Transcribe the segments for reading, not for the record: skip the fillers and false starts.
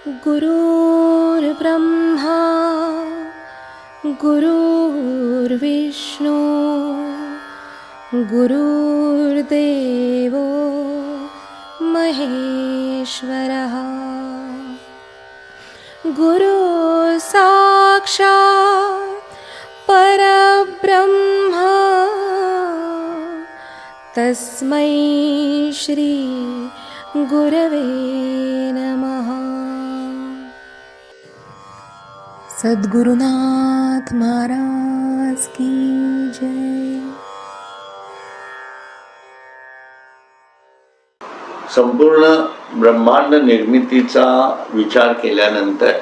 गुरुर्ब्रह्मा गुरुर्विष्णू गुरुर्देवो महेश्वरः गुरु साक्षात् परब्रह्म तस्मै श्री गुरवे नमः। सद्गुरुनाथ महाराज की जय। संपूर्ण ब्रह्मांड निर्मितीचा विचार केल्यानंतर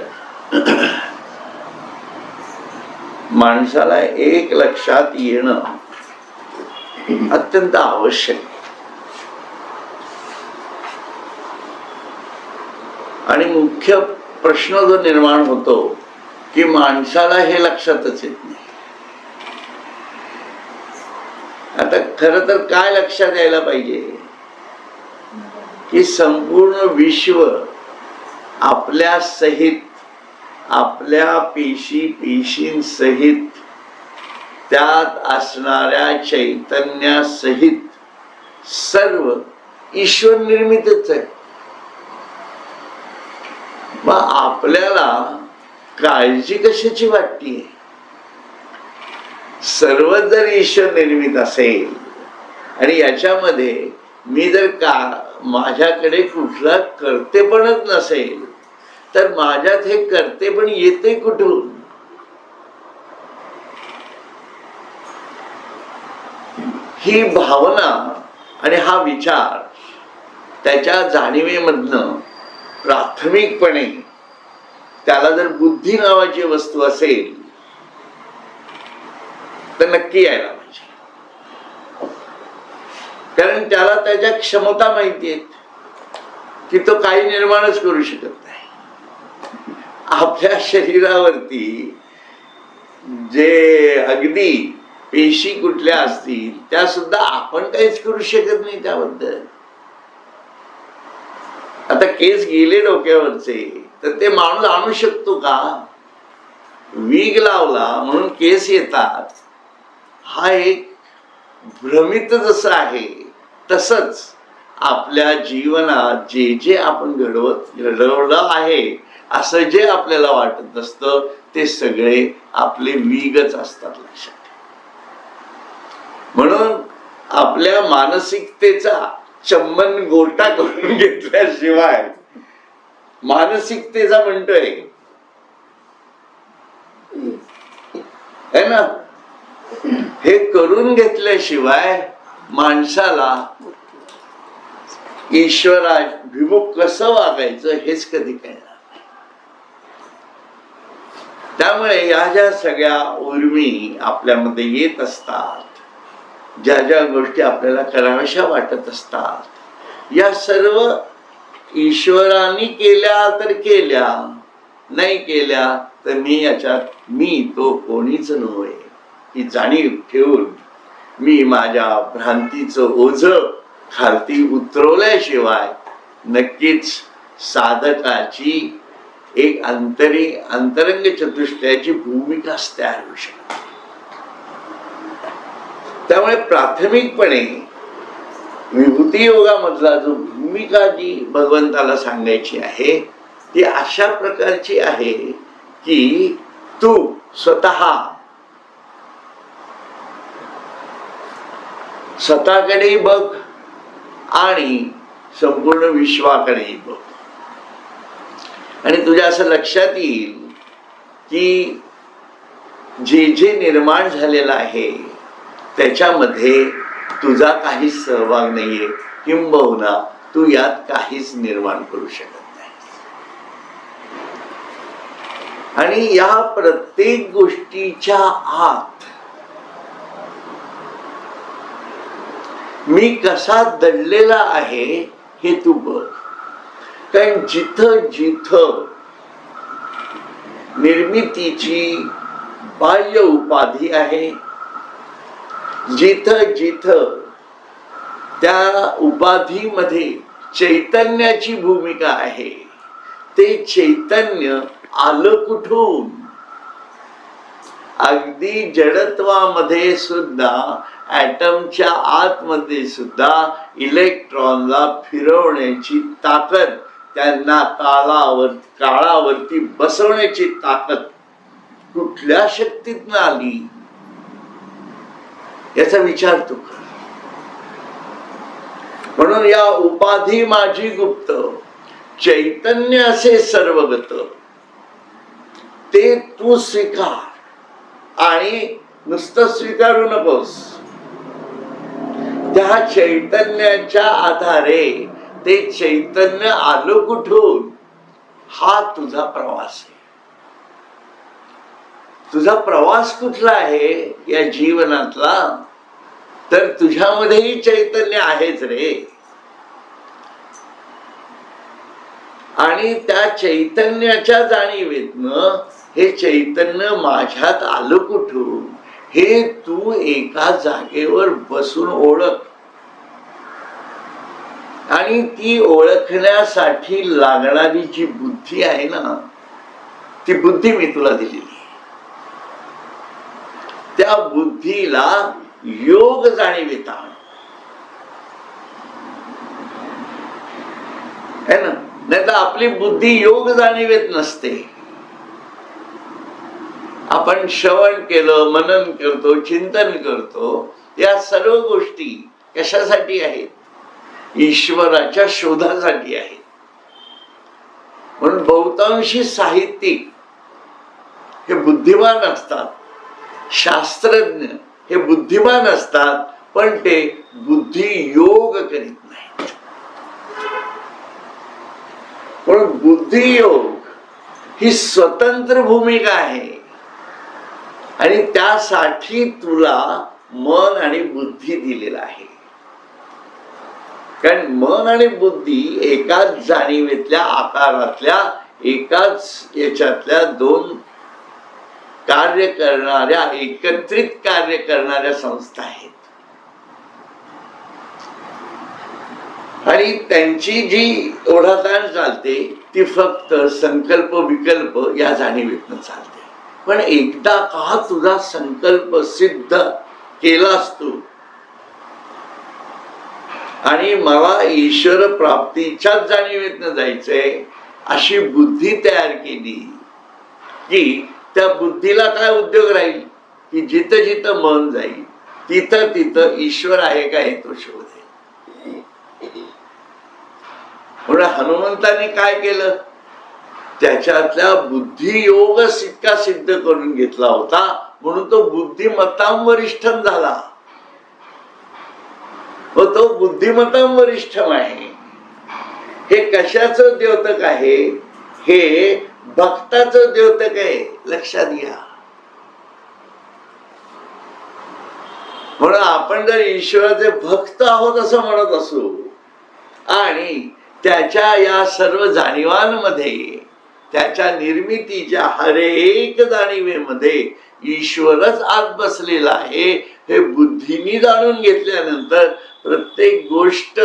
माणसाला एक लक्षात येणं अत्यंत आवश्यक आहे आणि मुख्य प्रश्न जो निर्माण होतो की माणसाला हे लक्षातच येत नाही. आता खरं तर काय लक्षात यायला पाहिजे की संपूर्ण विश्व आपल्या सहित, आपल्या पेशींसहित, त्यात असणाऱ्या चैतन्यासहित सर्व ईश्वर निर्मितच आहे. मग आपल्याला काळजी कशाची वाटतीये? सर्व जर ईश्वर निर्मित असेल आणि याच्यामध्ये मी जर माझ्याकडे कुठला कर्तेपणच नसेल तर माझ्यात हे कर्तेपण येते कुठून? ही भावना आणि हा विचार त्याच्या जाणीवेमधनं प्राथमिकपणे त्याला जर बुद्धी नावाची वस्तू असेल तर नक्की यायला पाहिजे. कारण त्याला त्याच्या क्षमता माहिती आहेत की तो काही निर्माणच करू शकत नाही. आपल्या शरीरावरती जे अगदी पेशी कुठल्या असतील त्या सुद्धा आपण काहीच करू शकत नाही त्याबद्दल. आता केस गेले डोक्यावरचे तर ते माणूस आणू शकतो का? वीग लावला म्हणून केस येतात, हा एक भ्रमित जसं आहे तसंच आपल्या जीवनात जे जे आपण घडवलं आहे असं जे आपल्याला वाटत असतं ते सगळे आपले वीगच असतात. लक्षात. म्हणून आपल्या मानसिकतेचा चम्मन गोटा करून घेतल्याशिवाय, मानसिकतेचा म्हणतोय है ना, हे करून घेतल्याशिवाय माणसाला ईश्वराभिमुख कसं वागायचं हेच कधी कळणार नाही. त्यामुळे या ज्या सगळ्या उर्मी आपल्यामध्ये येत असतात, ज्या ज्या गोष्टी आपल्याला कराव्याशा वाटत असतात, या सर्व ईश्वराने केल्या तर केल्या, नाही केल्या तर मी तो कोणीच नव्हे ही जाणीव ठेवून मी माझ्या भ्रांतीचं ओझ खालती उतरवल्याशिवाय नक्कीच साधकाची एक अंतरंग चतुष्टयाची भूमिकाच तयार होऊ शकते. त्यामुळे प्राथमिकपणे विभूती योगामधला जो भूमिका जी भगवंताला सांगायची आहे ती अशा प्रकारची आहे की तू स्वतःकडे बघ आणि संपूर्ण विश्वाकडे बघ. आणि तुझ्या असं लक्षात येईल की जे जे निर्माण झालेलं आहे त्याच्यामध्ये तुझा काहीच सहभाग नाहीये, किंबहुना तू यात काहीच निर्माण करू शकत नाही. आणि या प्रत्येक गोष्टीच्या आत मी कसा दडलेला आहे हे तू बघ. कारण जिथं जिथं निर्मितीची बाह्य उपाधी आहे, जिथं जिथं त्या उपाधीमध्ये चैतन्याची भूमिका आहे, ते चैतन्य आलं कुठून? अगदी जडत्वामध्ये सुद्धा, ॲटमच्या आतमध्ये सुद्धा इलेक्ट्रॉनला फिरवण्याची ताकद, त्यांना काळावरती बसवण्याची ताकद कुठल्या शक्तीतनं आली याचा विचार तू कर. म्हणून या उपाधी माझी गुप्त, चैतन्य असे सर्वगत, ते तू स्वीकार. आणि नुसतं स्वीकारू नकोस, त्या चैतन्याच्या आधारे ते चैतन्य आलं कुठून, हा तुझा प्रवास आहे. तुझा प्रवास कुठला आहे या जीवनातला? तर तुझ्यामध्येही चैतन्य आहेच रे. आणि त्या चैतन्याच्या जाणीवेतनं हे चैतन्य माझ्यात आलं कुठून हे तू एका जागेवर बसून ओळख. आणि ती ओळखण्यासाठी लागणारी जी बुद्धी आहे ना, ती बुद्धी मी तुला दिलेली. त्या बुद्धीला योग जाणीवेत आण, है ना. नाही तर आपली बुद्धी योग जाणीवेत नसते. आपण श्रवण केलं, मनन करतो, चिंतन करतो, या सर्व गोष्टी कशासाठी आहेत? ईश्वराच्या शोधासाठी आहेत. म्हणून बहुतांशी साहित्यिक हे बुद्धिमान असतात, शास्त्रज्ञ हे बुद्धिमान असतात, पण ते बुद्धी योग करीत नाहीत. म्हणून बुद्धियोग ही स्वतंत्र भूमिका आहे. आणि त्यासाठी तुला मन आणि बुद्धी दिलेला आहे. कारण मन आणि बुद्धी एकाच जाणीवेतल्या, आकारातल्या, एकाच याच्यातल्या दोन कार्य करणाऱ्या, एकत्रित कार्य करणाऱ्या संस्था आहेत. आणि त्यांची जी ओढाताण चालते ती फक्त संकल्प विकल्प या जाणीवेतनं चालते. पण एकदा का तुझा संकल्प सिद्ध केलास तू आणि मला ईश्वर प्राप्तीच्याच जाणीवेतनं जायचंय अशी बुद्धी तयार केली की त्या बुद्धीला काय उद्योग राहील की जिथं जिथं मन जाईल तिथं तिथं ईश्वर आहे का हे तो शोधेल. म्हणून हनुमंतांनी काय केलं, त्याच्यातल्या बुद्धियोग इतका सिद्ध करून घेतला होता, म्हणून तो बुद्धिमत्तां वरिष्ठम झाला. व तो बुद्धिमत्तां वरिष्ठम आहे. हे कशाचं द्योतक आहे? हे भक्ताचं द्योतक आहे, लक्षात घ्या. म्हणून आपण जर ईश्वराचे भक्त आहोत असं म्हणत असू आणि त्याच्या या सर्व जाणीवांमध्ये, त्याच्या निर्मितीच्या हर एक जाणीवेमध्ये ईश्वरच आत बसलेला आहे हे बुद्धीने जाणून घेतल्यानंतर प्रत्येक गोष्ट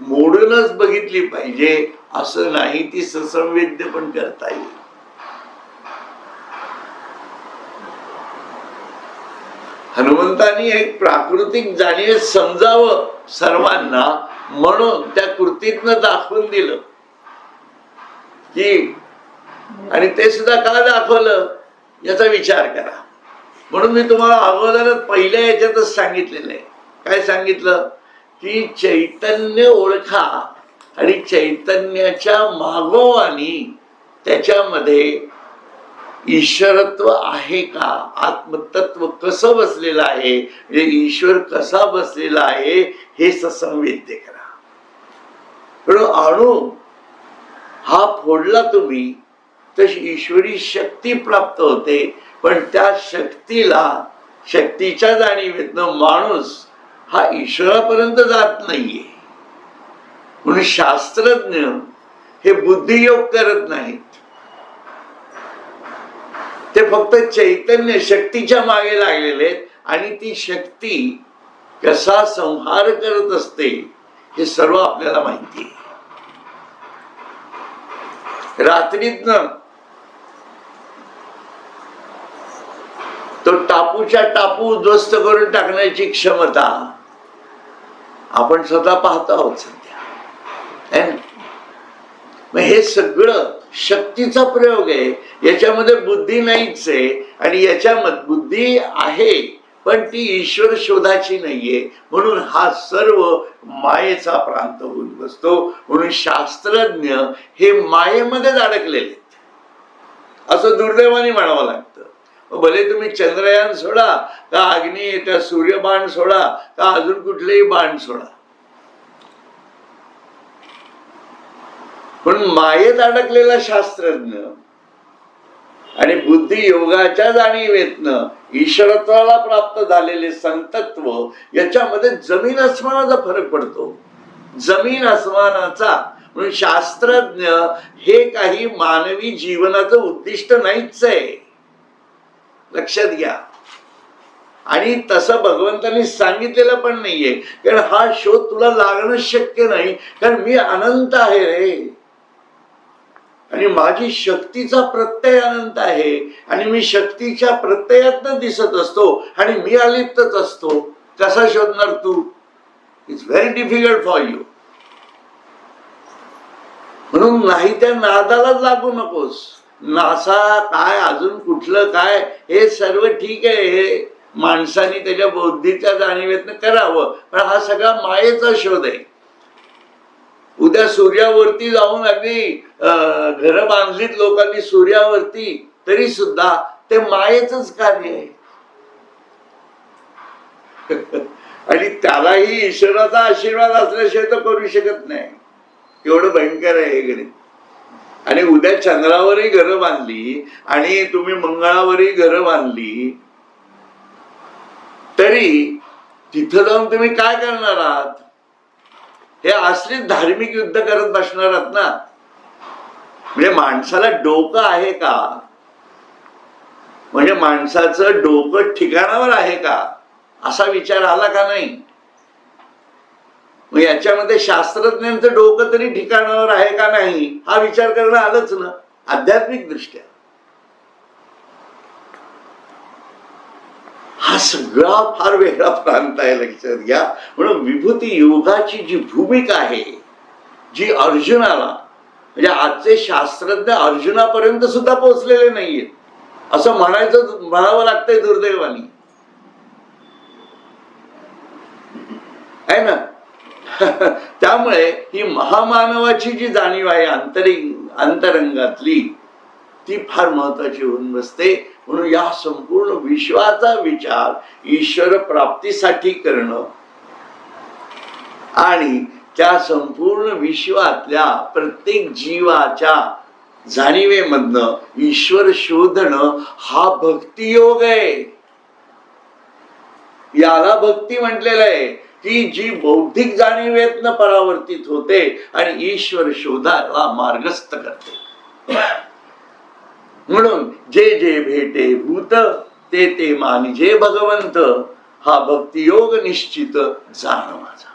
मोडूनच बघितली पाहिजे असं नाही, ती ससंवेद्य पण करता येईल. हनुमंतांनी एक प्राकृतिक जाणीव समजावं सर्वांना म्हणून त्या कृतीतनं दाखवून दिलं की, आणि ते सुद्धा का दाखवलं याचा विचार करा. म्हणून मी तुम्हाला अगोदरच पहिल्या याच्यातच सांगितलेलं आहे. काय सांगितलं की चैतन्य ओळखा आणि चैतन्याच्या मागोवानी त्याच्यामध्ये ईश्वरत्व आहे का, आत्मतत्व कसं बसलेलं आहे, म्हणजे ईश्वर कसा बसलेला आहे हे ससंवेद्य करा. अणू हा फोडला तुम्ही तर ईश्वरी शक्ती प्राप्त होते. पण त्या शक्तीला, शक्तीच्या जाणीवेतनं माणूस हा ईश्वरापर्यंत जात नाहीये. म्हणून शास्त्रज्ञ हे बुद्धियोग करत नाहीत, ते फक्त चैतन्य शक्तीच्या मागे लागलेले आहेत. आणि ती शक्ती कसा संहार करत असते हे सर्व आपल्याला माहिती आहे. रात्रीतनं तो टापूच्या टापू उद्ध्वस्त करून टाकण्याची क्षमता आपण स्वतः पाहतो आहोत सध्या. मग हे सगळं शक्तीचा प्रयोग आहे. याच्यामध्ये बुद्धी नाहीच आहे. आणि याच्यामध्ये बुद्धी आहे पण ती ईश्वर शोधाची नाहीये. म्हणून हा सर्व मायेचा प्रांत होऊन बसतो. म्हणून शास्त्रज्ञ हे मायेमध्येच अडकलेले आहेत असं दुर्दैवाने म्हणावं लागतं. भले तुम्ही चंद्रयान सोडा का अग्नी त्या सूर्यबाण सोडा का अजून कुठलेही बाण सोडा, पण मायेत अडकलेला शास्त्रज्ञ आणि बुद्धी योगाच्या जाणीवेतनं ईश्वरत्वाला प्राप्त झालेले संतत्व याच्यामध्ये जमीन आसमानाचा फरक पडतो. जमीन आसमानाचा. म्हणून शास्त्रज्ञ हे काही मानवी जीवनाचं उद्दिष्ट नाहीच आहे, लक्षात घ्या. आणि तसं भगवंतांनी सांगितलेलं पण नाहीये. कारण हा शोध तुला लागणं शक्य नाही. कारण मी अनंत आहे रे आणि माझी शक्तीचा प्रत्यय अनंत आहे आणि मी शक्तीच्या प्रत्ययातनं दिसत असतो आणि मी अलिप्तच असतो. कसा शोधणार तू? It's very difficult for you. म्हणून नाही त्या नादालाच लागू नकोस. नासा काय अजून कुठलं काय हे सर्व ठीक आहे, हे माणसाने त्याच्या बुद्धीच्या जाणीवेतनं करावं. पण हा सगळा मायेचा शोध आहे. उद्या सूर्यावरती जाऊन अगदी घर बांधलीत लोकांनी सूर्यावरती, तरी सुद्धा ते मायेचंच कार्य आहे. आणि त्यालाही ईश्वराचा आशीर्वाद असल्याशिवाय तो करू शकत नाही. एवढं भयंकर आहे हे गणित. आणि उद्या चंद्रावरही घरं बांधली आणि तुम्ही मंगळावरही घरं बांधली तरी तिथं जाऊन तुम्ही काय करणार आहात? हे असलीच धार्मिक युद्ध करत बसणार आहात ना. म्हणजे माणसाला डोकं आहे का? म्हणजे माणसाचं डोकं ठिकाणावर आहे का असा विचार आला का नाही? मग याच्यामध्ये शास्त्रज्ञांचं डोकं तरी ठिकाणावर आहे का नाही हा विचार करणं आलंच ना आध्यात्मिक दृष्ट्या. हा सगळा फार वेगळा प्रांत आहे, लक्षात घ्या. म्हणून विभूती योगाची जी भूमिका आहे, जी अर्जुनाला, म्हणजे आजचे शास्त्रज्ञ अर्जुनापर्यंत सुद्धा पोहोचलेले नाहीयेत असं म्हणावं लागतंय दुर्दैवानी, आहे ना. त्यामुळे ही महामानवाची जी जाणीव आहे अंतरंगातली ती फार महत्वाची होऊन बसते. म्हणून या संपूर्ण विश्वाचा विचार ईश्वर प्राप्तीसाठी करणं आणि त्या संपूर्ण विश्वातल्या प्रत्येक जीवाच्या जाणीवेमधनं ईश्वर शोधणं हा भक्तियोग आहे. याला भक्ती म्हटलेलं आहे की जी बौद्धिक जाणीवेतनं परावर्तित होते आणि ईश्वर शोधाला मार्गस्थ करते. म्हणून जे जे भेटे भूत ते ते मानिजे भगवंत, हा भक्तियोग निश्चित जाण माझा.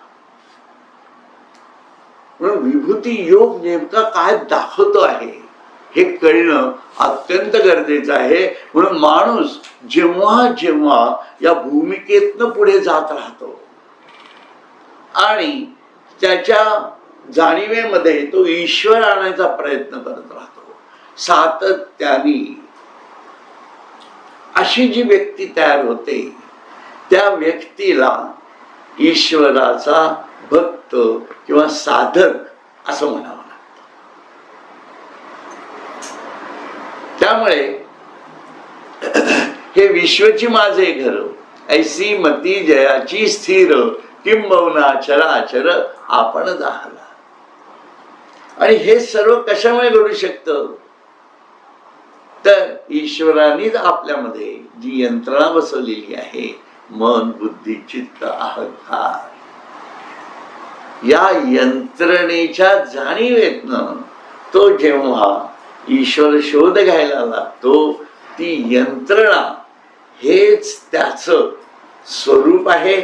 म्हणून विभूती योग नेमका काय दाखवतो आहे हे कळणं अत्यंत गरजेचं आहे. म्हणून माणूस जेव्हा जेव्हा या भूमिकेतनं पुढे जात राहतो आणि त्याच्या जाणीवेमध्ये तो ईश्वर आणायचा प्रयत्न करत राहतो सातत्याने, अशी जी व्यक्ती तयार होते त्या व्यक्तीला ईश्वराचा भक्त किंवा साधक असं म्हणावं लागतं. त्यामुळे हे विश्वची माझे घर, ऐसी मती जयाची स्थिर, किंबहुना चराचर आपण जाहला. आणि हे सर्व कशामुळे घडू शकतं? तर ईश्वरानेच आपल्यामध्ये जी यंत्रणा बसवलेली आहे, मन बुद्धी चित्त अहंकार, या यंत्रणेच्या जाणीवेतनं तो जेव्हा ईश्वर शोध घ्यायला लागतो, ती यंत्रणा हेच त्याचं स्वरूप आहे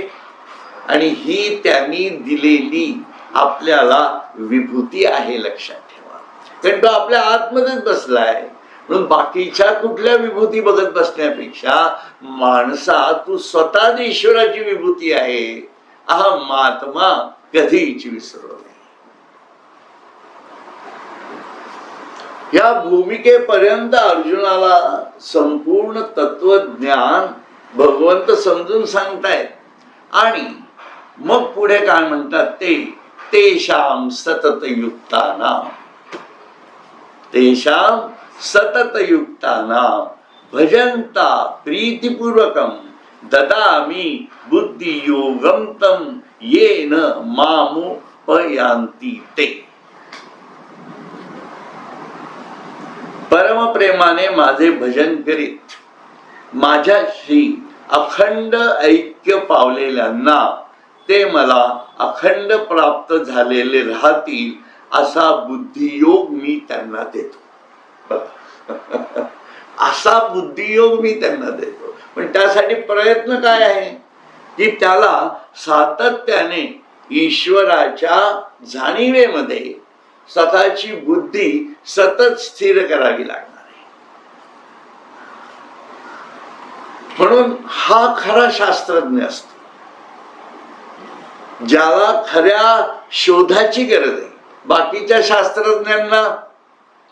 आणि ही त्यांनी दिलेली आपल्याला विभूती आहे, लक्षात ठेवा. कारण तो आपल्या आतमध्येच बसलाय. म्हणून बाकीच्या कुठल्या विभूती बघत बसण्यापेक्षा माणसा तू स्वतःच ईश्वराची विभूती आहे, अहम आत्मा कधीच विसरू नये. या भूमिकेपर्यंत अर्जुनाला संपूर्ण तत्वज्ञान भगवंत समजून सांगतायत. आणि मग पुढे काय म्हणतात ते, तेषाम सततयुक्तानां, तेषाम सततयुक्तानां भजन्ता प्रीतिपूर्वकं ददामि बुद्धियोगं तं येन मामुपयान्ति ते. परमप्रेमाने माझे भजन करीत माझ्याशी अखंड ऐक्य पावलेल्यांना ते मला अखंड प्राप्त झालेले राहतील असा बुद्धियोग मी त्यांना देतो. असा बुद्धियोग मी त्यांना देतो. पण त्यासाठी प्रयत्न काय आहे की त्याला सातत्याने ईश्वराच्या जाणीवेमध्ये स्वतःची बुद्धी सतत स्थिर करावी लागणार आहे. म्हणून हा खरा शास्त्रज्ञ असतो, ज्याला खऱ्या शोधाची गरज आहे. बाकीच्या शास्त्रज्ञांना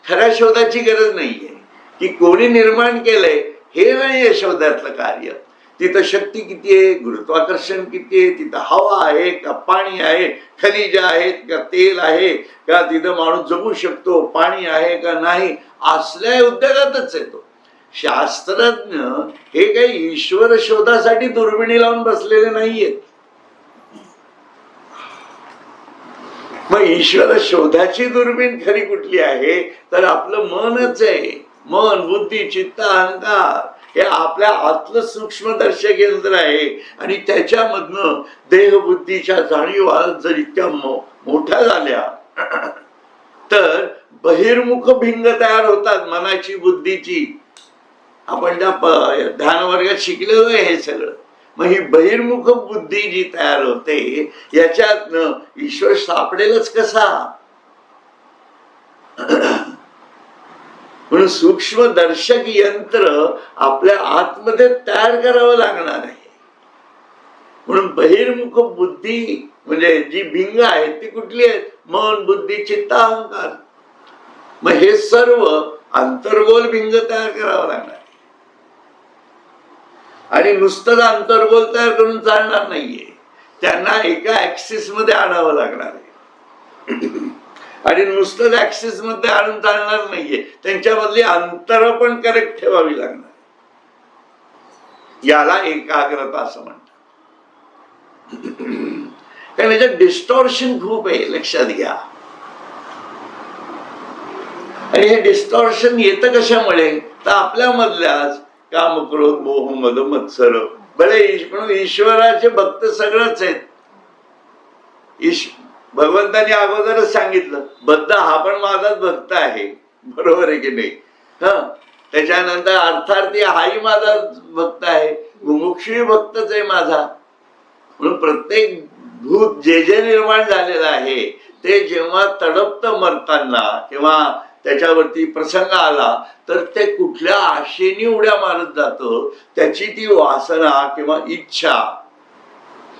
खऱ्या शोधाची गरज नाहीये की कोणी निर्माण केलंय हे नाहीये शोधातलं कार्य. तिथं शक्ती किती आहे, गुरुत्वाकर्षण किती आहे, तिथं हवा आहे का पाणी आहे, खनिज आहेत का तेल आहे का, तिथं माणूस जगू शकतो, पाणी आहे का नाही, असल्या उद्योगातच येतो. शास्त्रज्ञ हे काही ईश्वर शोधासाठी दुर्बिणी लावून बसलेले नाहीयेत. मग ईश्वर शोधाची दुर्बीण खरी कुठली आहे तर आपलं मनच आहे. मन, बुद्धी, चित्त, अहंकार हे आपल्या आतलं सूक्ष्मदर्शक यंत्र आहे. आणि त्याच्यामधनं देहबुद्धीच्या जाणीवा जर इतक्या मोठ्या झाल्या तर बहिर्मुख भिंग तयार होतात मनाची, बुद्धीची. आपण त्या ध्यान वर्गात शिकलेलो आहे हे सगळं. मग ही बहिर्मुख बुद्धी जी तयार होते याच्यातनं ईश्वर सापडेलच कसा. म्हणून सूक्ष्मदर्शक यंत्र आपल्या आतमध्ये तयार करावं लागणार आहे. म्हणून बहिर्मुख बुद्धी म्हणजे जी भिंग आहे ती कुठली आहे, मन, बुद्धी, चित्त, अहंकार. मग हे सर्व अंतर्गोल भिंग तयार करावं लागणार. आणि नुसतं अंतर्गोल तयार करून चालणार नाहीये, त्यांना एका ऍक्सिस मध्ये आणावं लागणार आहे. आणि नुसतं ऍक्सिस मध्ये आणून चालणार नाहीये, त्यांच्यामधली अंतर पण करेक्ट ठेवावी लागणार. याला एकाग्रता असं म्हणतात. कारण याच्यात डिस्टॉर्शन खूप आहे, लक्षात घ्या. आणि हे डिस्टॉर्शन येतं कशामुळे तर आपल्या मधल्याच काम, क्रोध, मोह, मद, मत्सर. बरे म्हणून ईश्वराचे भक्त सगळंच आहेत. भगवंतानी अगोदरच सांगितलं बद्ध हा पण माझाच भक्त आहे, बरोबर आहे की नाही. त्याच्यानंतर अर्थार्थी हाही माझा भक्त आहे, मुमुक्षुही भक्तच आहे माझा. म्हणून प्रत्येक भूत जे जे निर्माण झालेलं आहे ते जेव्हा तडपत मरताना किंवा त्याच्यावरती प्रसंग आला तर ते कुठल्या आशेने उड्या मारत जातो, त्याची ती वासना किंवा इच्छा,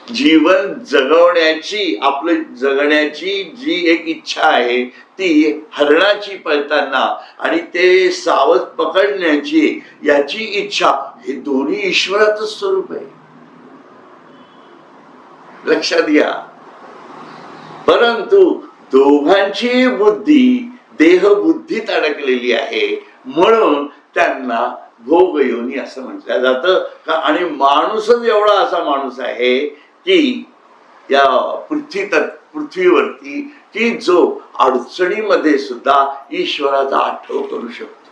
जीवन जगवण्याची, आपलं जगण्याची जी एक इच्छा आहे ती हरणाची पळताना आणि ते सावध पकडण्याची याची इच्छा, हे दोन्ही ईश्वराचं स्वरूप आहे, लक्षात घ्या. परंतु दोघांची बुद्धी देहबुद्धीत अडकलेली आहे म्हणून त्यांना भोगयोनी असं म्हटलं जातं का. आणि माणूसच एवढा असा माणूस आहे की या पृथ्वीवरती की जो अडचणीमध्ये सुद्धा ईश्वराचा आठव करू शकतो.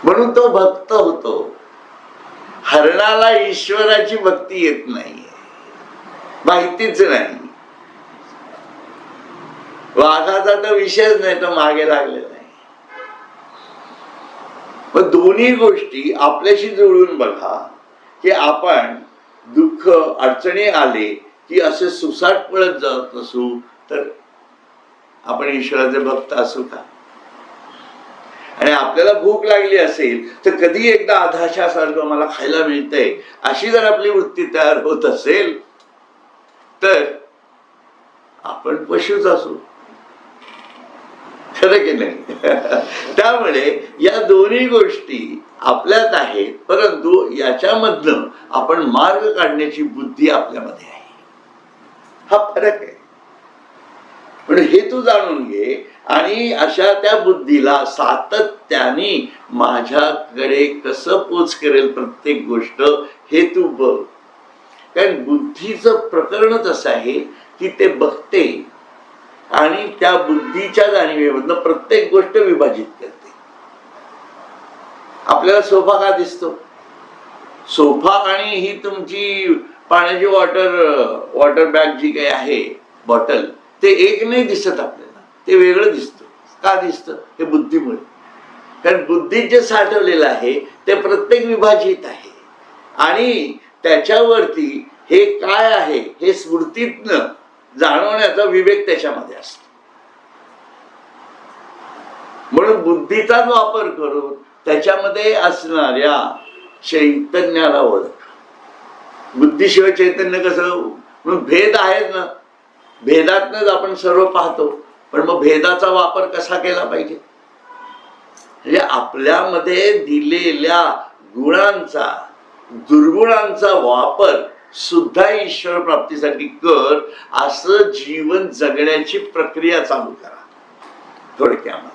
म्हणून तो भक्त होतो. हरणाला ईश्वराची भक्ती येत नाही, माहितीच नाही. वाघाचा तर विषयच नाही, तो मागे लागलेला आहे. पण दोन्ही गोष्टी आपल्याशी जुळून बघा की आपण दुःख अडचणी आले की असे सुसाट पळत जात असू तर आपण ईश्वराचे भक्त असू का? आणि आपल्याला भूक लागली असेल तर कधी एकदा आधाशासारखं मला खायला मिळतंय अशी जर आपली वृत्ती तयार होत असेल तर आपण पशुच असू, खरं की नाही? त्यामुळे या दोन्ही गोष्टी आपल्यात आहेत, परंतु याच्यामधनं आपण मार्ग काढण्याची बुद्धी आपल्यामध्ये आहे. हा फरक आहे. पण हे तू जाणून घे आणि अशा त्या बुद्धीला सातत्याने माझ्याकडे कसं पोच करेल प्रत्येक गोष्ट हे तू बघ. कारण बुद्धीचं प्रकरणच असं आहे की ते बघते आणि त्या बुद्धीच्या जाणीवेमधनं प्रत्येक गोष्ट विभाजित करते. आपल्याला सोफा का दिसतो? सोफा आणि ही तुमची पाण्याची वॉटर बॅग जी काही आहे, बॉटल, ते एक नाही दिसत आपल्याला, ते वेगळं दिसतं. का दिसतं? हे बुद्धीमुळे. कारण बुद्धीत जे साठवलेलं आहे ते प्रत्येक विभाजित आहे आणि त्याच्यावरती हे काय आहे हे स्मृतीतनं जाणवण्याचा विवेक त्याच्यामध्ये असतो. म्हणून बुद्धीचाच वापर करून त्याच्यामध्ये असणाऱ्या चैतन्याला ओळख. बुद्धीशिवाय चैतन्य कसं? म्हणून भेद आहेत ना, भेदातनच आपण सर्व पाहतो. पण मग भेदाचा वापर कसा केला पाहिजे? म्हणजे आपल्यामध्ये दिलेल्या गुणांचा, दुर्गुणांचा वापर सुद्धा ईश्वर प्राप्तीसाठी कर, असं जीवन जगण्याची प्रक्रिया चालू करा. थोडक्यामध्ये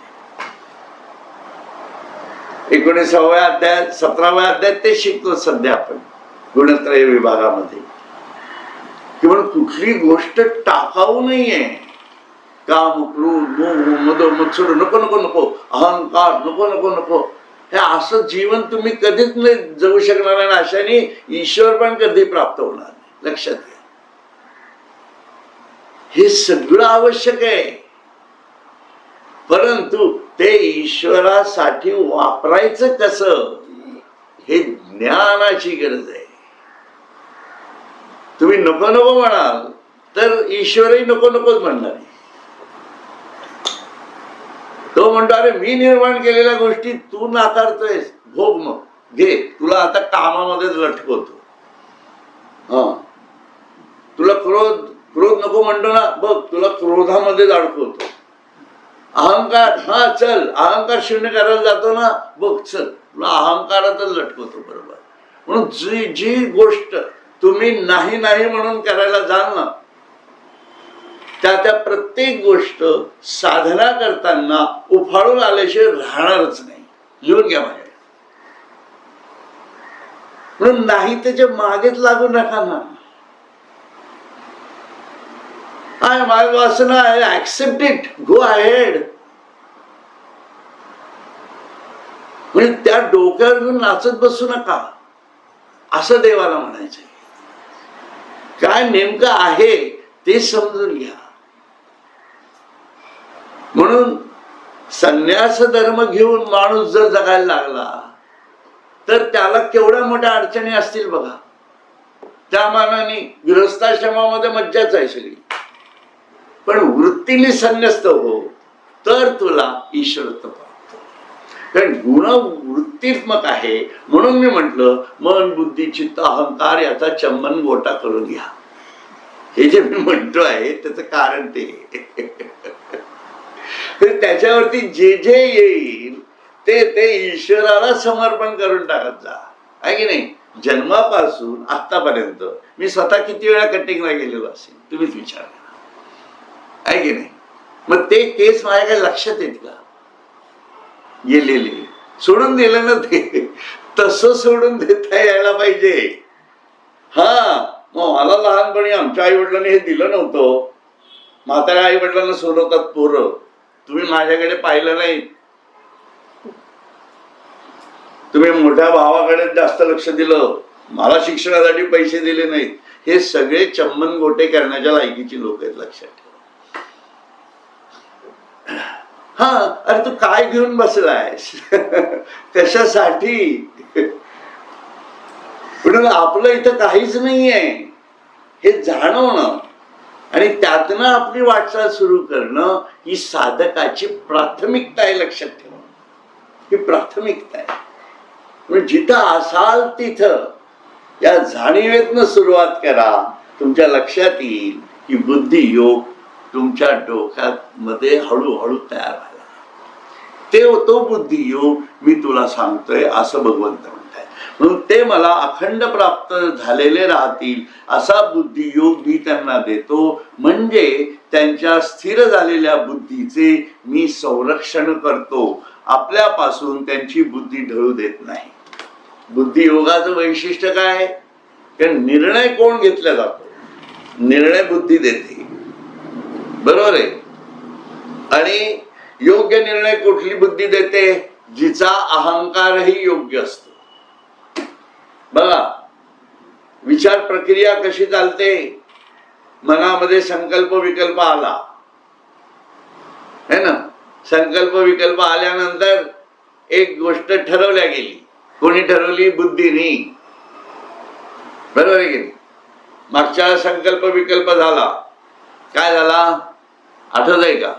19व्या अध्यायात 17व्या अध्यायात ते शिकतो सध्या आपण गुणत्रय विभागामध्ये. किंवा कुठली गोष्ट टाकाऊ नाहीये. काम, क्रोध, मोह, मद, मत्सर नको नको नको, अहंकार नको नको नको, हे असं जीवन तुम्ही कधीच नाही जगू शकणार नाही. अशाने ईश्वर पण कधी प्राप्त होणार नाही. लक्षात घ्या, हे सगळं आवश्यक आहे, परंतु ते ईश्वरासाठी वापरायचं कसं हे ज्ञानाची गरज आहे. तुम्ही नको नको म्हणाल तर ईश्वरही नको नकोच म्हणणार. तो म्हणतो अरे मी निर्माण केलेल्या गोष्टी तू नाकारतोयस, भोग मग घे. तुला आता कामामध्येच लटकवतो. हा, तुला क्रोध नको म्हणतो ना, बघ तुला क्रोधामध्येच अडकवतो. अहंकार, हा चल अहंकार शून्य करायला जातो ना, बघ चल तुला अहंकारातच लटकवतो. बरोबर. म्हणून जी गोष्ट तुम्ही नाही नाही म्हणून करायला जाल ना, त्या प्रत्येक गोष्ट साधना करताना उफाळून आल्याशिवाय राहणारच नाही. लिहून घ्या माझ्या. म्हणून नाही त्याच्या मागेच लागू नका ना. माझी वासना आहे, ऍक्सेप्ट इट, गो अहेड. म्हणजे त्या डोक्यावर घेऊन नाचत बसू नका असं देवाला म्हणायचंय. काय नेमकं आहे ते समजून घ्या. म्हणून संन्यास धर्म घेऊन माणूस जर जगायला लागला तर त्याला केवढ्या मोठ्या अडचणी असतील बघा. त्या मानाने गृहस्थाश्रमामध्ये मज्जाच आहे सगळी. पण वृत्तीने संन्यस्त हो तर तुला ईश्वरत्व प्राप्त. कारण गुण वृत्तीत्मक आहे. म्हणून मी म्हटलं मन, बुद्धी, चित्त, अहंकार याचा चंबन गोटा करून घ्या. हे जे मी म्हणतो आहे त्याचं कारण ते त्याच्यावरती जे जे येईल ते ईश्वराला समर्पण करून टाकत जा. आहे की नाही? जन्मापासून आतापर्यंत मी स्वतः किती वेळा कटिंगला गेलेलो असेल तुम्हीच विचार करा. आहे की नाही? मग ते केस माझ्या काय लक्षात येत का? गेलेले सोडून दिलं ना, ते तसं सोडून देता यायला पाहिजे. हा, मग मला लहानपणी आमच्या आई वडिलांनी हे दिलं नव्हतं. म्हाताऱ्या आई वडिलांना सोडवतात पोरं. तुम्ही माझ्याकडे पाहिलं नाही. तुम्ही मोठ्या भावाकडे जास्त लक्ष दिलं, मला शिक्षणासाठी पैसे दिले नाहीत. हे सगळे चंबन गोटे करण्याच्या लायकीची लोक आहेत. लक्षात ठेवा. हा, अरे तू काय घेऊन बसलायस कशासाठी? म्हणून आपलं इथं काहीच नाहीये हे जाणवणं आणि त्यातनं आपली वाटचाल सुरू करणं ही साधकाची प्राथमिकता आहे. लक्षात ठेवा, ही प्राथमिकता आहे. म्हणजे जिथं असाल तिथं या जाणीवेतनं सुरुवात करा. तुमच्या लक्षात येईल की बुद्धियोग तुमच्या डोक्यात मध्ये हळूहळू तयार व्हायला. तो बुद्धियोग मी तुला सांगतोय असं भगवंत म्हणताय. म्हणून ते मला अखंड प्राप्त झालेले राहतील असा बुद्धियोग मी त्यांना देतो. म्हणजे त्यांच्या स्थिर झालेल्या बुद्धीचे मी संरक्षण करतो. आपल्यापासून त्यांची बुद्धी ढळू देत नाही. बुद्धियोगाचं वैशिष्ट्य काय? कारण निर्णय कोण घेतला जातो? निर्णय बुद्धी देते, बरोबर आहे. आणि योग्य निर्णय कुठली बुद्धी देते? जिचा अहंकारही योग्य असतो. बघा, विचार प्रक्रिया कशी चालते? मनामध्ये संकल्प विकल्प आला है ना. संकल्प विकल्प आल्यानंतर एक गोष्ट ठरवल्या गेली. कोणी ठरवली? बुद्धीनी, बरोबर आहे की नाही. मागच्या संकल्प विकल्प झाला, काय झाला आठवत आहे का?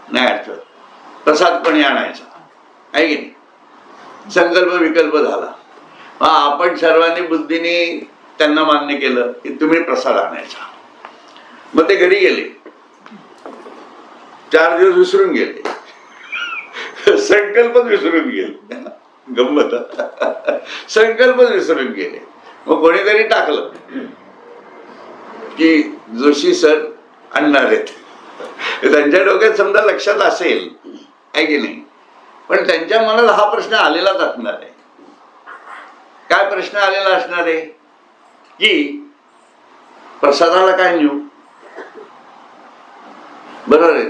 नाही आठवत. प्रसाद पण आणायचा आहे की नाही. संकल्प विकल्प झाला. आपण सर्वांनी बुद्धीने त्यांना मान्य केलं की तुम्ही प्रसाद आणायचा. मग ते घरी गेले, 4 दिवस विसरून गेले, संकल्पच विसरून गेले. गंमत, संकल्पच विसरून गेले. मग कोणीतरी टाकलं की जोशी सर आणणार आहेत. त्यांच्या डोक्यात समजा लक्षात असेल आहे की नाही, पण त्यांच्या मनात हा प्रश्न आलेलाच असणार आहे. काय प्रश्न आलेला असणार आहे की प्रसादाला काय नेऊ? बरोबर आहे.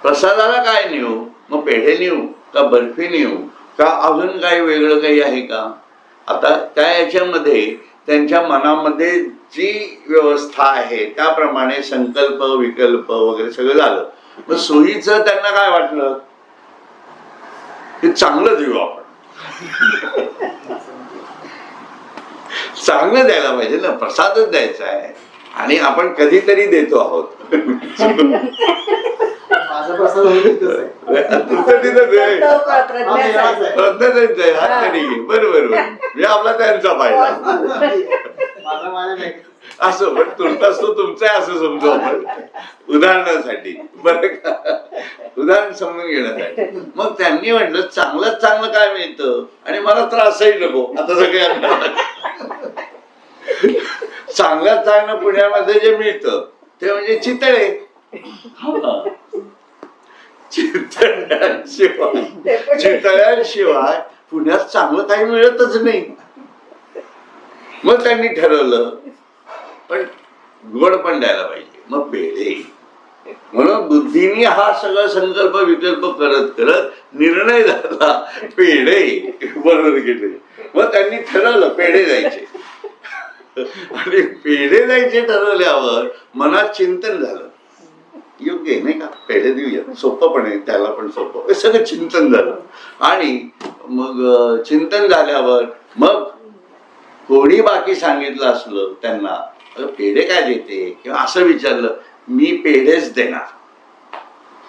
प्रसादाला काय नेऊ? मग पेढे नेऊ का बर्फी नेऊ का अजून काही वेगळं काही आहे का? आता त्या याच्यामध्ये त्यांच्या मनामध्ये जी व्यवस्था आहे त्याप्रमाणे संकल्प विकल्प वगैरे सगळं झालं. मग सोयीचं त्यांना काय वाटलं की चांगलं देऊ आपण, चांगलं द्यायला पाहिजे ना. प्रसादच द्यायचा आहे आणि आपण कधीतरी देतो आहोत. बरोबर, आपला त्यांचा फायदा असं. पण तुर्तास तो तुमचा आहे असं समजू आपण उदाहरणासाठी, बरं का, उदाहरण समजून घेण्यासाठी. मग त्यांनी म्हटलं चांगलं चांगलं काय मिळतं आणि मला त्रासही नको. आता सगळ्यांना चांगल्यात चांगलं पुण्यामध्ये जे मिळतं ते म्हणजे चितळे. चितळ्यांशिवाय पुण्यात चांगलं काही मिळतच नाही. मग त्यांनी ठरवलं पण गोड पण द्यायला पाहिजे. मग पेढे. म्हणून बुद्धीने हा सगळा संकल्प विकल्प करत करत निर्णय झाला पेढे, बरोबर गेले. मग त्यांनी ठरवलं पेढे द्यायचे. आणि पेढे द्यायचे ठरवल्यावर मनात चिंतन झालं, योग्य आहे नाही का, पेढे देऊया, सोपं पण आहे, त्याला पण सोपं. हे सगळं चिंतन झालं. आणि मग चिंतन झाल्यावर मग कोणी बाकी सांगितलं असलं त्यांना पेढे काय देते किंवा असं विचारलं, मी पेढेच देणार.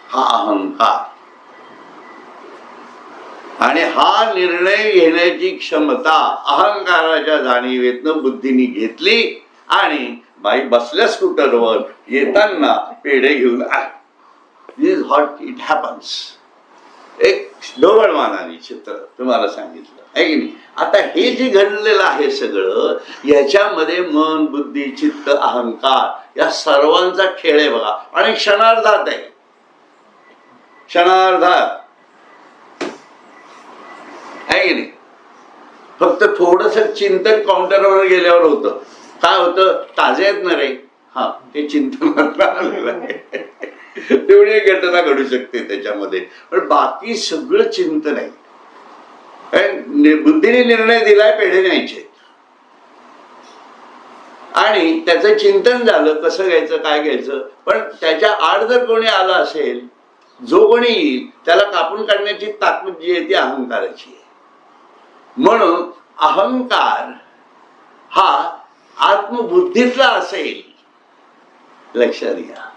हा अहंकार आणि हा निर्णय घेण्याची क्षमता अहंकाराच्या जाणीवेतनं बुद्धीने घेतली. आणि बाई बसल्या स्कूटरवर येताना पेढे घेऊन आले. दिस व्हॉट इट हॅपन्स. एक ढोबळमानाने चित्र तुम्हाला सांगितलं आहे की नाही. आता हे जे घडलेलं आहे सगळं, याच्यामध्ये मन बुद्धी चित्त अहंकार या सर्वांचा खेळ आहे बघा. आणि क्षणार्धात आहे, क्षणार्धात आहे की नाही. फक्त थोडस चिंतन काउंटरवर गेल्यावर होतं. काय होतं, ताजे आहेत ना रे, हा ते चिंतन आलेलं आहे. तेवढी एक घटना घडू शकते त्याच्यामध्ये, पण बाकी सगळं चिंतन आहे. बुद्धीने निर्णय दिलाय पेढे न्यायचे आणि त्याचं चिंतन झालं कसं घ्यायचं काय घ्यायचं. पण त्याच्या आड जर कोणी आला असेल, जो कोणी येईल त्याला कापून काढण्याची ताकद जी आहे ती अहंकाराची आहे. म्हणून अहंकार हा आत्मबुद्धीतला असेल, लक्षात घ्या.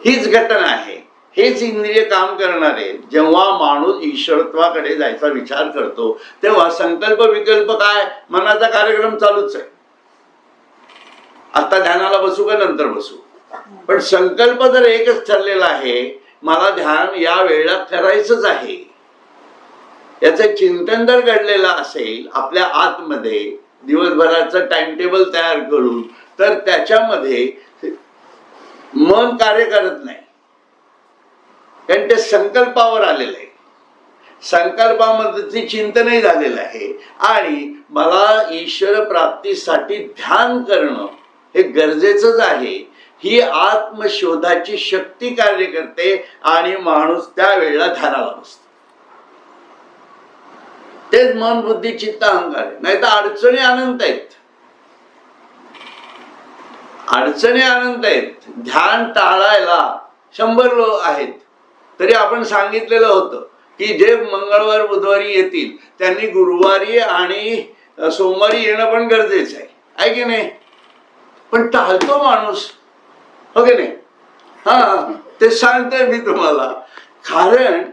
हीच घटना आहे, हेच इंद्रिय काम करणारे. जेव्हा माणूस ईश्वरत्वाकडे जायचा विचार करतो तेव्हा संकल्प विकल्प काय, मनाचा कार्यक्रम चालूच आहे. आता ध्यानाला बसू का नंतर बसू, पण संकल्प जर एकच ठरलेला आहे, मला ध्यान या वेळेला करायचंच आहे, याचं चिंतन जर घडलेलं असेल आपल्या आतमध्ये, दिवसभराचं टाइम टेबल तयार करून, तर त्याच्यामध्ये मन कार्य करत नाही, कारण ते संकल्पावर आलेलं आहे. संकल्पामध्ये चिंतनही झालेलं आहे आणि मला ईश्वर प्राप्तीसाठी ध्यान करणं हे गरजेचंच आहे. ही आत्मशोधाची शक्ती कार्य करते आणि माणूस त्यावेळेला ध्यानाला बसतो. तेच मन बुद्धी चित्त अहंकार आहे. नाही तर अडचणी अनंत आहेत, अडचणी अनंत आहेत. ध्यान टाळायला 100 लोक आहेत. तरी आपण सांगितलेलं होतं की जे मंगळवार बुधवारी येतील त्यांनी गुरुवारी आणि सोमवारी येणं पण गरजेचं आहे की नाही. पण टाळतो माणूस, हो की नाही. हा, ते सांगतोय मी तुम्हाला, कारण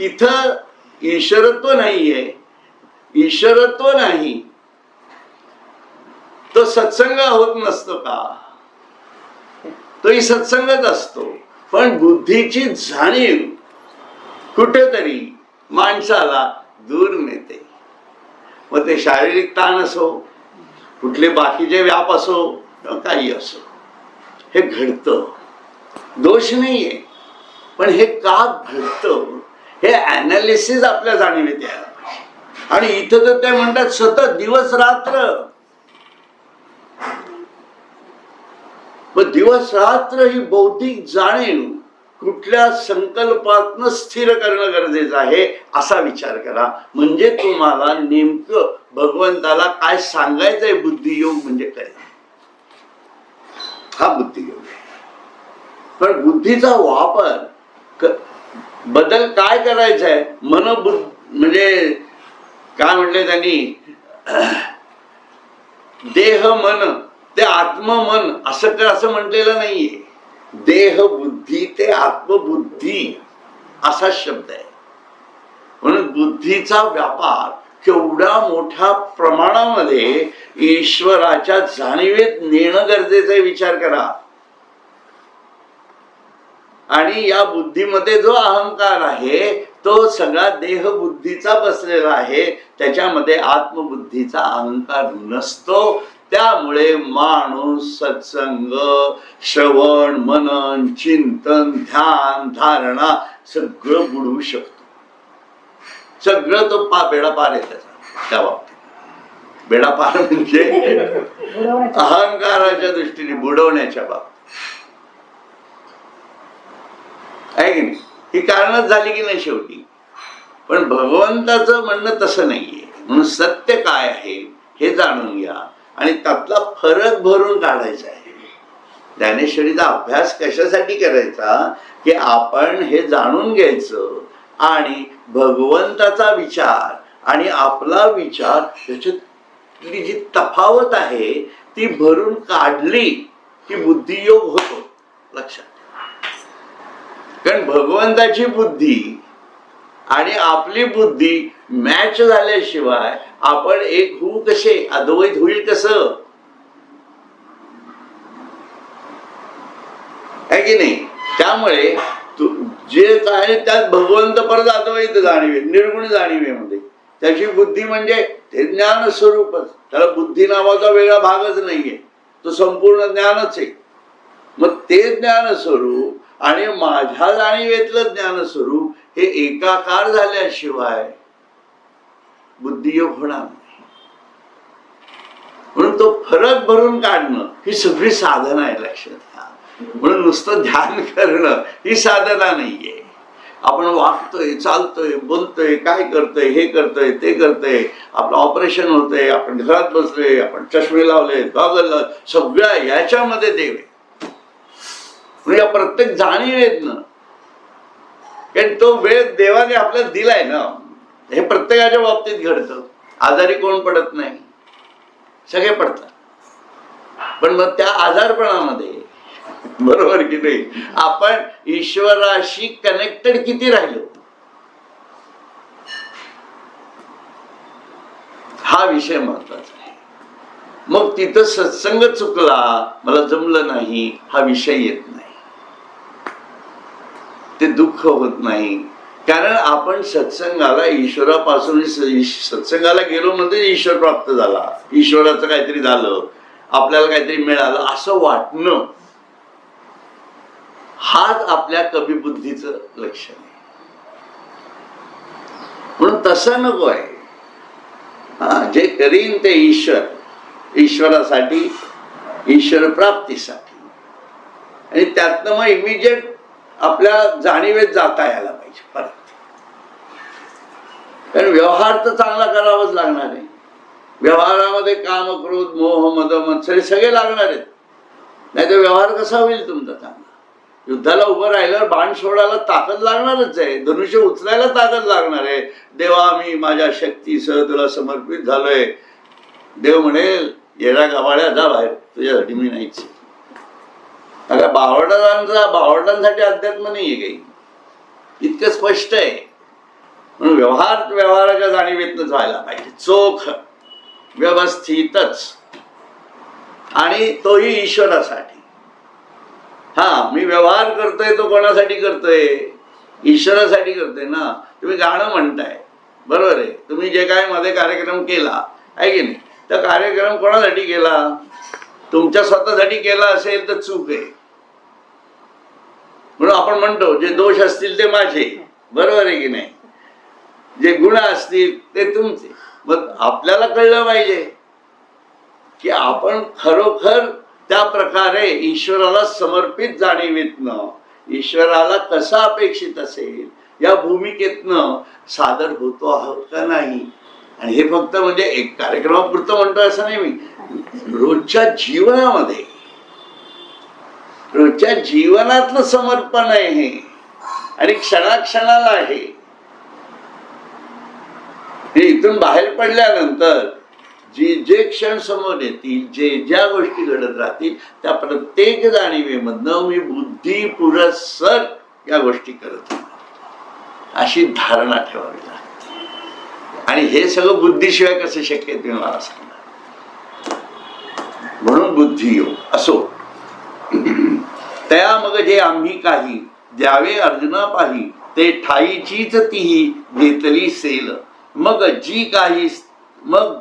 तिथं ईश्वरत्व नाहीये. ईश्वरत्व नाही तो सत्संग होत नसतो का, तोही सत्संगच असतो. पण बुद्धीची जाणीव कुठेतरी माणसाला दूर नेते. मग ते शारीरिक ताण असो, कुठले बाकीचे व्याप असो, काही असो, हे घडतं, दोष नाहीये. पण हे का घडतं हे अनालिसिस आपल्या जाणीवेत यायला पाहिजे. आणि इथं तर ते म्हणतात सतत दिवस रात्र, दिवस रात्र ही बौद्धिक जाणीव कुठल्या संकल्पातनं स्थिर करणं गरजेचं आहे असा विचार करा. म्हणजे तुम्हाला नेमकं भगवंताला काय सांगायचंय. बुद्धियोग म्हणजे काय, हा बुद्धियोग आहे. पण बुद्धीचा वापर बदल काय करायचा आहे, मन म्हणजे काय म्हटलंय त्यांनी, देह मन ते आत्ममन असं म्हटलेलं नाहीये. देह बुद्धी ते आत्मबुद्धी असा शब्द आहे. म्हणून बुद्धीचा व्यापार केवढ्या मोठ्या प्रमाणामध्ये ईश्वराच्या जाणीवेत नेणं गरजेचं आहे, विचार करा. आणि या बुद्धीमध्ये जो अहंकार आहे तो सगळा देह बुद्धीचा बसलेला आहे, त्याच्यामध्ये आत्मबुद्धीचा अहंकार नसतो. त्यामुळे माणूस सत्संग, श्रवण, मनन, चिंतन, ध्यान, धारणा सगळं बुडवू शकतो. सगळं तो बेडापार आहे त्याचा. त्या बाबतीत बेडापार म्हणजे अहंकाराच्या दृष्टीने बुडवण्याच्या बाबतीत आहे की नाही. ही कारणच झाली की नाही शेवटी. पण भगवंताचं म्हणणं तसं नाहीये. म्हणून सत्य काय आहे हे जाणून घ्या आणि त्यातला फरक भरून काढायचा आहे. ज्ञानेश्वरीचा अभ्यास कशासाठी करायचा की आपण हे जाणून घ्यायचं आणि भगवंताचा विचार आणि आपला विचार याच्यातली जी तफावत आहे ती भरून काढली की बुद्धियोग होतो. लक्षात, कारण भगवंताची बुद्धी आणि आपली बुद्धी मॅच झाल्याशिवाय आपण एक होऊ कसे, अद्वैत होईल कसं, आहे की नाही. त्यामुळे जे काय त्यात भगवंत परत अद्वैत जाणीवे, निर्गुण जाणीवेमध्ये त्याची बुद्धी म्हणजे ते ज्ञान स्वरूपच. त्याला बुद्धी नावाचा वेगळा भागच नाहीये, तो संपूर्ण ज्ञानच आहे. मग ते ज्ञान स्वरूप आणि माझ्या जाणीवेतलं ज्ञान स्वरूप हे एकाकार झाल्याशिवाय बुद्धियोग होणार नाही. म्हणून तो फरक भरून काढणं ही सगळी साधना आहे, लक्षात घ्या. म्हणून नुसतं ध्यान करणं ही साधना नाहीये. आपण वागतोय, चालतोय, बोलतोय, काय करतोय, हे करतोय, ते करतोय, आपलं ऑपरेशन होतंय, आपण घरात बसलोय, आपण चष्मे लावले, गॉगल, सगळ्या याच्यामध्ये देव आहे. म्हणजे या प्रत्येक जाणीवेत ना, कारण तो वेळ देवाने आपल्याला दिलाय ना. हे प्रत्येकाच्या बाबतीत घडतं. आजारी कोण पडत नाही, सगळे पडतात. पण मग त्या आजारपणामध्ये बरोबर की नाही? आपण ईश्वराशी कनेक्टेड किती राहिलो, हा विषय महत्वाचा आहे. मग तिथं सत्संग चुकला, मला जमलं नाही, हा विषय येत नाही, ते दुःख होत नाही. कारण आपण सत्संगाला ईश्वरापासून सत्संगाला गेलो म्हणजे ईश्वर प्राप्त झाला, ईश्वराचं काहीतरी झालं, आपल्याला काहीतरी मिळालं असं वाटणं, हाच आपल्या कमी बुद्धीचं लक्षण आहे. म्हणून तसं नको आहे. जे करीन ते ईश्वरासाठी, ईश्वर प्राप्तीसाठी, आणि त्यातनं मग इमिजिएट आपल्या जाणीवेत जाता यायला पाहिजे परत. कारण व्यवहार तर चांगला करावाच लागणार आहे. व्यवहारामध्ये काम, क्रोध, मोह, मद, मत्सर सगळे लागणार आहेत, नाही तर व्यवहार कसा होईल तुमचा चांगला? युद्धाला उभं राहिल्यावर बाण सोडायला ताकद लागणारच आहे, धनुष्य उचलायला ताकद लागणार आहे. देवा मी माझ्या शक्तीसह तुला समर्पित झालोय. देव म्हणेल येडा गवाड्या जा बाहेर, तुझ्यासाठी मी नाहीच. अगं बावळटांसाठी अध्यात्म नाहीये काही, इतकं स्पष्ट आहे. म्हणून व्यवहाराच्या जाणीवेतनच व्हायला पाहिजे, चोख, व्यवस्थितच, आणि तोही ईश्वरासाठी. मी व्यवहार करतोय तो कोणासाठी करतोय? ईश्वरासाठी करतोय ना. तुम्ही गाणं म्हणताय, बरोबर आहे, तुम्ही जे काय मध्ये कार्यक्रम केला आहे की नाही, त्या कार्यक्रम कोणासाठी केला? तुमच्या स्वतःसाठी केला असेल तर चूक आहे. म्हणून आपण म्हणतो जे दोष असतील ते माझे, बरोबर आहे की नाही, जे गुण असतील ते तुमचे. मग आपल्याला कळलं पाहिजे की आपण खरोखर त्या प्रकारे ईश्वराला समर्पित जाणीवेतनं, ईश्वराला कसा अपेक्षित असेल या भूमिकेतनं सादर होतो आहोत का नाही. आणि हे फक्त म्हणजे एक कार्यक्रमापुरतं म्हणतो असं नाही, मी रोजच्या जीवनामध्ये, रोजच्या जीवनातलं समर्पण आहे हे, आणि क्षणाक्षणाला आहे. इथून बाहेर पडल्यानंतर जे क्षण समोर येतील, जे ज्या गोष्टी घडत राहतील, त्या प्रत्येक जाणीवेमधनं मी बुद्धी पुरस्सर या गोष्टी करत राहणार, अशी धारणा ठेवावी लागते. आणि हे सगळं बुद्धीशिवाय कसं शक्य आहे तुम्ही मला सांगा. म्हणून बुद्धियोग असो. त्या मग जे आम्ही काही द्यावे अर्जुना पाही, ते ठाईचीच तीही घेतली सेल. मग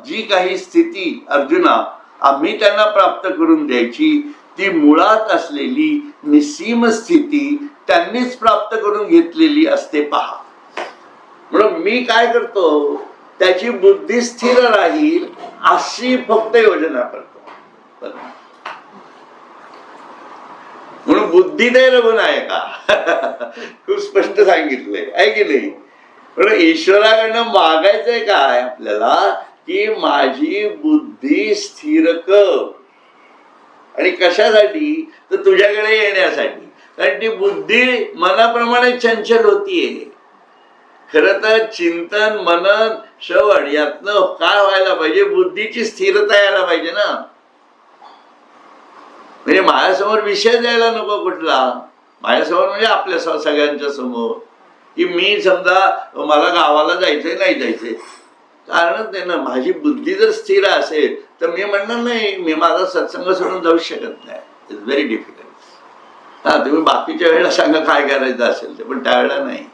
जी काही स्थिती अर्जुना आम्ही त्यांना प्राप्त करून द्यायची, ती मुळात असलेली निसीम स्थिती त्यांनीच प्राप्त करून घेतलेली असते पहा. म्हणून मी काय करतो, त्याची बुद्धी स्थिर राहील अशी फक्त योजना करतो. म्हणून बुद्धी दे रघुनायका, खूप स्पष्ट सांगितलंय आहे की नाही. पण ईश्वराकडनं मागायचंय काय आपल्याला, की माझी बुद्धी स्थिर कर. आणि कशासाठी? तर तुझ्याकडे येण्यासाठी. कारण ती बुद्धी मनाप्रमाणे चंचल होतीये. खरं तर चिंतन, मनन, श्रवण यातनं काय व्हायला पाहिजे, बुद्धीची स्थिरता यायला पाहिजे ना. म्हणजे माझ्यासमोर विषय द्यायला नको कुठला, माझ्यासमोर म्हणजे आपल्या सगळ्यांच्या समोर, की मी समजा मला गावाला जायचंय नाही जायचंय, कारणच नाही ना. माझी बुद्धी जर स्थिर असेल तर मी म्हणणार नाही मी माझा सत्संग सोडून जाऊ शकत नाही. It's very difficult. तुम्ही बाकीच्या वेळेला सांगा काय करायचं असेल ते, पण त्यावेळेला नाही.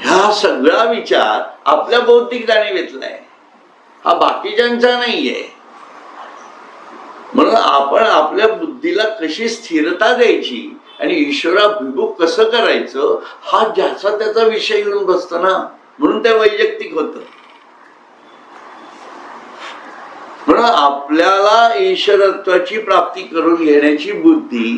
ह्या सगळा विचार आपल्या बौद्धिक जाणीवेतला आहे, हा बाकीच्यांचा नाहीये. म्हणून आपण आपल्या बुद्धीला कशी स्थिरता द्यायची आणि ईश्वराभिमुख कसं करायचं, हा ज्याचा त्याचा विषय येऊन बसतो ना. म्हणून ते वैयक्तिक होतं. म्हणून आपल्याला ईश्वरत्वाची प्राप्ती करून घेण्याची बुद्धी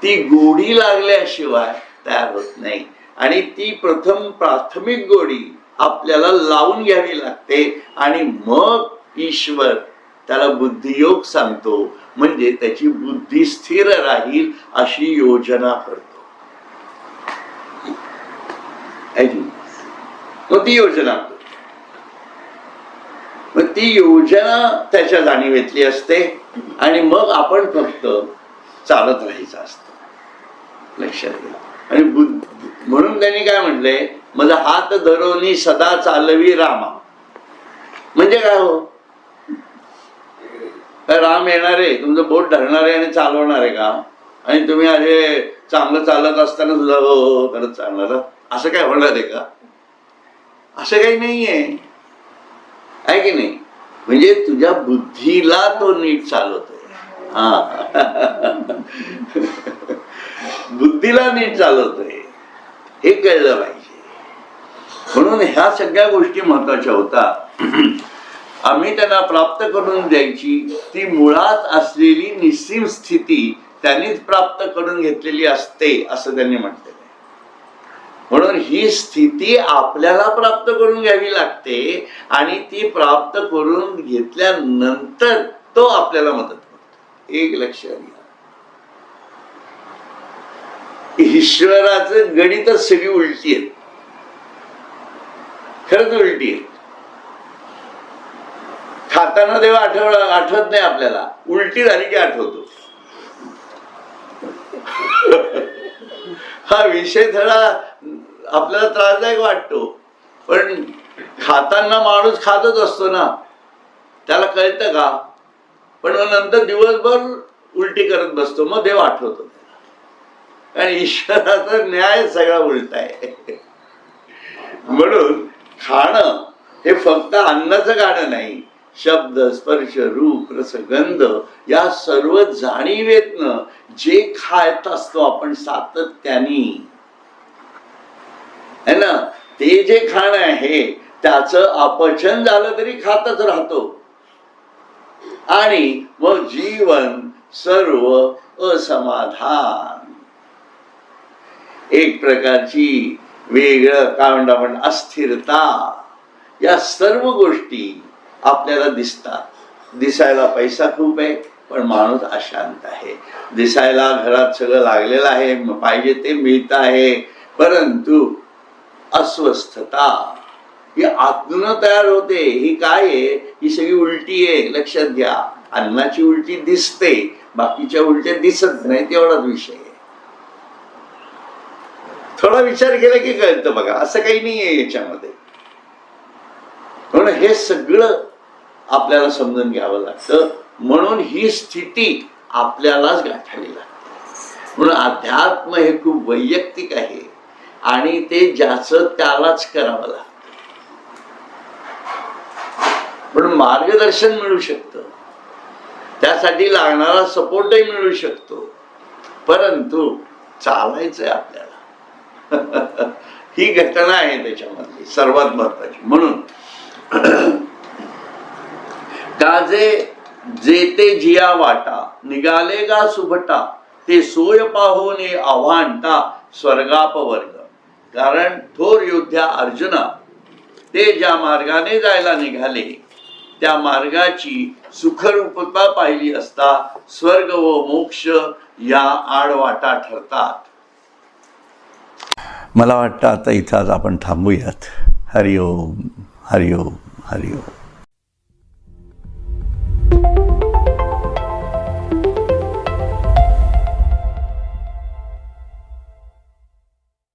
ती गोडी लागल्याशिवाय तयार होत नाही. आणि ती प्राथमिक गोडी आपल्याला लावून घ्यावी लागते, आणि मग ईश्वर त्याला बुद्धियोग सांगतो. म्हणजे त्याची बुद्धी स्थिर राहील अशी योजना करतो. मग ती योजना करतो. मग ती योजना त्याच्या जाणीवेतली असते आणि मग आपण फक्त चालत राहायचं असतं. लक्षात घ्या. आणि म्हणून त्यांनी काय म्हटलंय, माझा हात धरोनी सदा चालवी रामा. म्हणजे काय हो, काय राम येणार आहे, तुमचं बोट धरणार आहे आणि चालवणार आहे का? आणि तुम्ही अरे चांगलं चालत असताना सुद्धा हो हो करत चालणार, असं काय होणार आहे का? असं काही नाहीये, आहे की नाही? म्हणजे तुझ्या बुद्धीला तो नीट चालवतोय. हा बुद्धीला नीट चालवतोय हे कळलं पाहिजे. म्हणून ह्या सगळ्या गोष्टी महत्वाच्या होतात. आम्ही त्यांना प्राप्त करून द्यायची ती मुळात असलेली निस्सीम स्थिती त्यांनीच प्राप्त करून घेतलेली असते असं त्यांनी म्हटलेलं आहे. म्हणून ही स्थिती आपल्याला प्राप्त करून घ्यावी लागते आणि ती प्राप्त करून घेतल्यानंतर तो आपल्याला मदत करतो. एक लक्षात घ्या, ईश्वराचं गणितच सगळी उलटी आहेत. खरंच उलटी आहे. खाताना देव आठवत नाही आपल्याला, उलटी झाली की आठवतो. हा विषय थोडा आपल्याला त्रासदायक वाटतो, पण खाताना माणूस खातच असतो ना, त्याला कळतं का? पण मग नंतर दिवसभर उलटी करत बसतो, मग देव आठवतो. आणि ईश्वराचा न्याय सगळा उलटा आहे. म्हणून खाणं हे फक्त अन्नाचं खाणं नाही, शब्द स्पर्श रूप रस गंध या सर्व जाणीवेतनं जे खात असतो आपण सातत्याने, है ना, ते जे खाणं आहे त्याचं अपचन झालं तरी खातच राहतो आणि मग जीवन सर्व असमाधान, एक प्रकारची वेगळं काय म्हणतो आपण अस्थिरता, या सर्व गोष्टी आपल्याला दिसतात. दिसायला पैसा खूप आहे पण माणूस अशांत आहे. दिसायला घरात सगळं लागलेलं आहे, पाहिजे ते मिळत आहे, परंतु अस्वस्थता ही आतून तयार होते. ही काय आहे? ही सगळी उलटी आहे. लक्षात घ्या, अन्नाची उलटी दिसते, बाकीच्या उलट्या दिसत नाही, तेवढाच विषय आहे. थोडा विचार केला की कळतं बघा, असं काही नाहीये याच्यामध्ये. म्हणून हे सगळं आपल्याला समजून घ्यावं लागतं. म्हणून ही स्थिती आपल्यालाच गाठावी लागते. म्हणून अध्यात्म हे खूप वैयक्तिक आहे आणि ते ज्याचं त्यालाच करावं लागतं. म्हणून मार्गदर्शन मिळू शकतं, त्यासाठी लागणारा सपोर्टही मिळू शकतो, परंतु चालायचंय आपल्याला. ही घटना आहे त्याच्यामधली सर्वात महत्वाची. म्हणून काजे जेते जिया वाटा निघाले गा सुभटा ते सोय पाहोने आव्हानता स्वर्गापवर्ग. कारण थोर योद्धा अर्जुना ते ज्या मार्गाने जायला निघाले त्या मार्गाची सुखरूपता पाहिली असता स्वर्ग व मोक्ष या आडवाटा ठरतात. मला वाटतं आता इथं आज आपण थांबूयात. हरिओम हरिओम हरिओम.